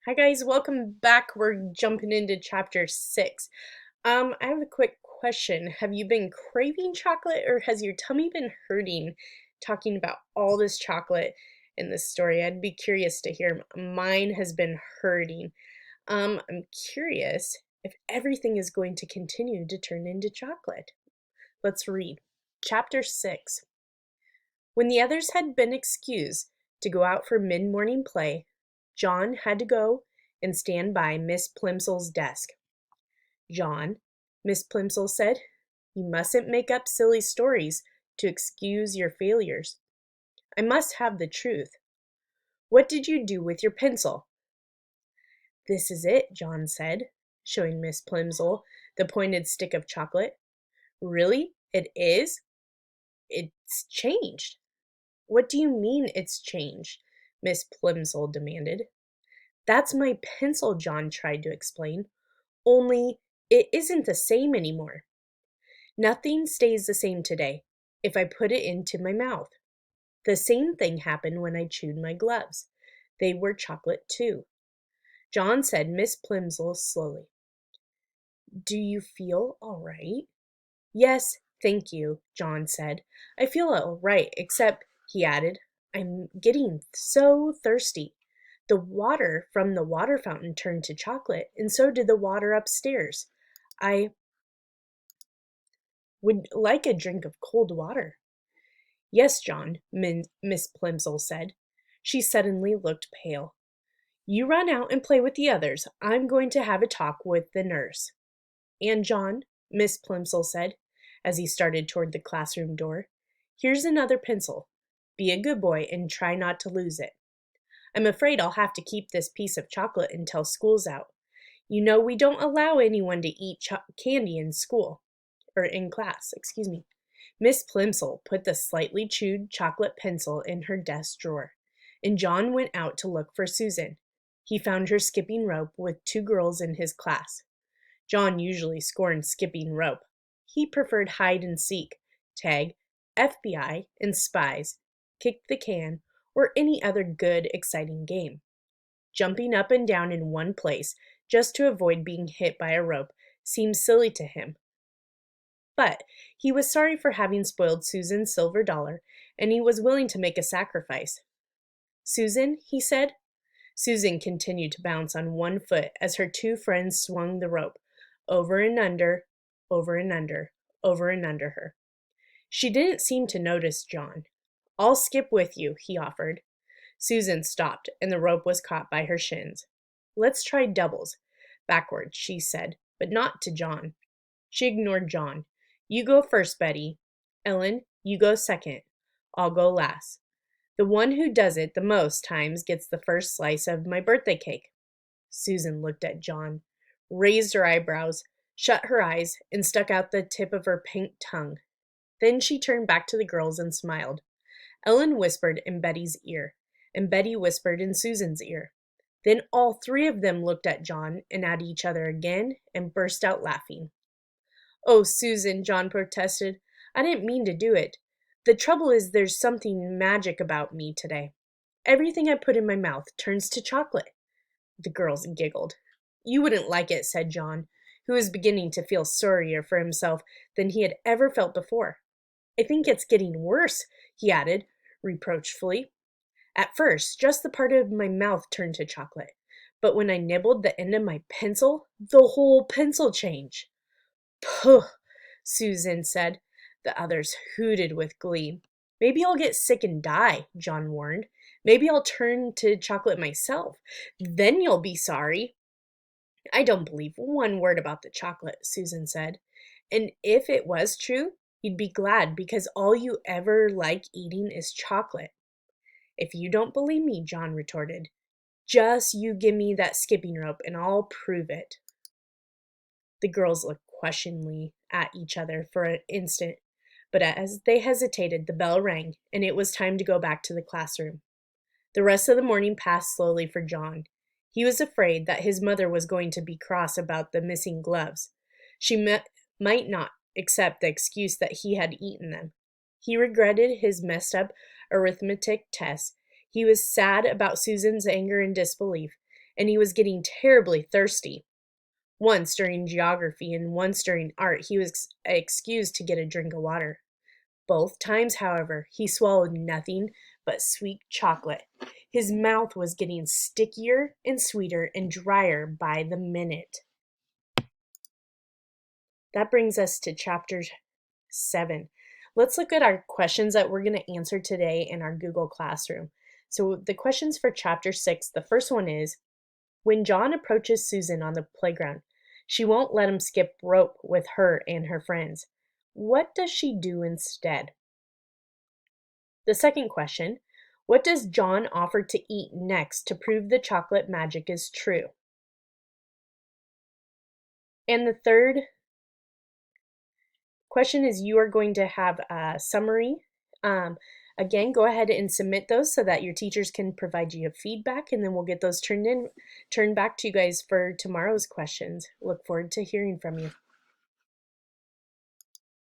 Hi guys, welcome back. We're jumping into chapter 6. I have a quick question. Have you been craving chocolate or has your tummy been hurting talking about all this chocolate in this story? I'd be curious to hear. Mine has been hurting. I'm curious if everything is going to continue to turn into chocolate. Let's read. Chapter 6. When the others had been excused to go out for mid-morning play, John had to go and stand by Miss Plimsoll's desk. "John," Miss Plimsoll said, "you mustn't make up silly stories to excuse your failures. I must have the truth. What did you do with your pencil?" "This is it," John said, showing Miss Plimsoll the pointed stick of chocolate. "Really? It is? It's changed." "What do you mean it's changed?" Miss Plimsoll demanded. "That's my pencil," John tried to explain. "Only it isn't the same anymore. Nothing stays the same today if I put it into my mouth. The same thing happened when I chewed my gloves. They were chocolate too." John said Miss Plimsoll slowly. "Do you feel all right?" "Yes, thank you," John said. "I feel all right, except," he added, "I'm getting so thirsty. The water from the water fountain turned to chocolate, and so did the water upstairs. I would like a drink of cold water." "Yes, John," Miss Plimsoll said. She suddenly looked pale. "You run out and play with the others. I'm going to have a talk with the nurse." "And John," Miss Plimsoll said, as he started toward the classroom door, "here's another pencil. Be a good boy and try not to lose it. I'm afraid I'll have to keep this piece of chocolate until school's out. You know we don't allow anyone to eat candy in school, or in class, excuse me." Miss Plimsoll put the slightly chewed chocolate pencil in her desk drawer, and John went out to look for Susan. He found her skipping rope with two girls in his class. John usually scorned skipping rope. He preferred hide and seek, tag, FBI, and spies, kick the can, or any other good, exciting game. Jumping up and down in one place just to avoid being hit by a rope seemed silly to him. But he was sorry for having spoiled Susan's silver dollar, and he was willing to make a sacrifice. "Susan," he said. Susan continued to bounce on one foot as her two friends swung the rope, over and under, over and under, over and under her. She didn't seem to notice John. "I'll skip with you," he offered. Susan stopped, and the rope was caught by her shins. "Let's try doubles. Backwards," she said, but not to John. She ignored John. "You go first, Betty. Ellen, you go second. I'll go last. The one who does it the most times gets the first slice of my birthday cake." Susan looked at John, raised her eyebrows, shut her eyes, and stuck out the tip of her pink tongue. Then she turned back to the girls and smiled. Ellen whispered in Betty's ear, and Betty whispered in Susan's ear. Then all three of them looked at John and at each other again and burst out laughing. "Oh, Susan," John protested. "I didn't mean to do it. The trouble is there's something magic about me today. Everything I put in my mouth turns to chocolate." The girls giggled. "You wouldn't like it," said John, who was beginning to feel sorrier for himself than he had ever felt before. "I think it's getting worse," he added, reproachfully. "At first, just the part of my mouth turned to chocolate, but when I nibbled the end of my pencil, the whole pencil changed." "Pooh!" Susan said. The others hooted with glee. "Maybe I'll get sick and die," John warned. "Maybe I'll turn to chocolate myself. Then you'll be sorry." "I don't believe one word about the chocolate," Susan said. "And if it was true, you'd be glad because all you ever like eating is chocolate." "If you don't believe me," John retorted, "just you give me that skipping rope and I'll prove it." The girls looked questioningly at each other for an instant, but as they hesitated, the bell rang, and it was time to go back to the classroom. The rest of the morning passed slowly for John. He was afraid that his mother was going to be cross about the missing gloves. She might not accept the excuse that he had eaten them. He regretted his messed up arithmetic test. He was sad about Susan's anger and disbelief, and he was getting terribly thirsty. Once during geography and once during art, he was excused to get a drink of water. Both times, however, he swallowed nothing but sweet chocolate. His mouth was getting stickier and sweeter and drier by the minute. That brings us to chapter 7. Let's look at our questions that we're going to answer today in our Google Classroom. So the questions for chapter 6, the first one is, when John approaches Susan on the playground, she won't let him skip rope with her and her friends. What does she do instead? The second question, what does John offer to eat next to prove the chocolate magic is true? And the third question is, you are going to have a summary. Again, go ahead and submit those so that your teachers can provide you feedback, and then we'll get those turned back to you guys for tomorrow's questions. Look forward to hearing from you.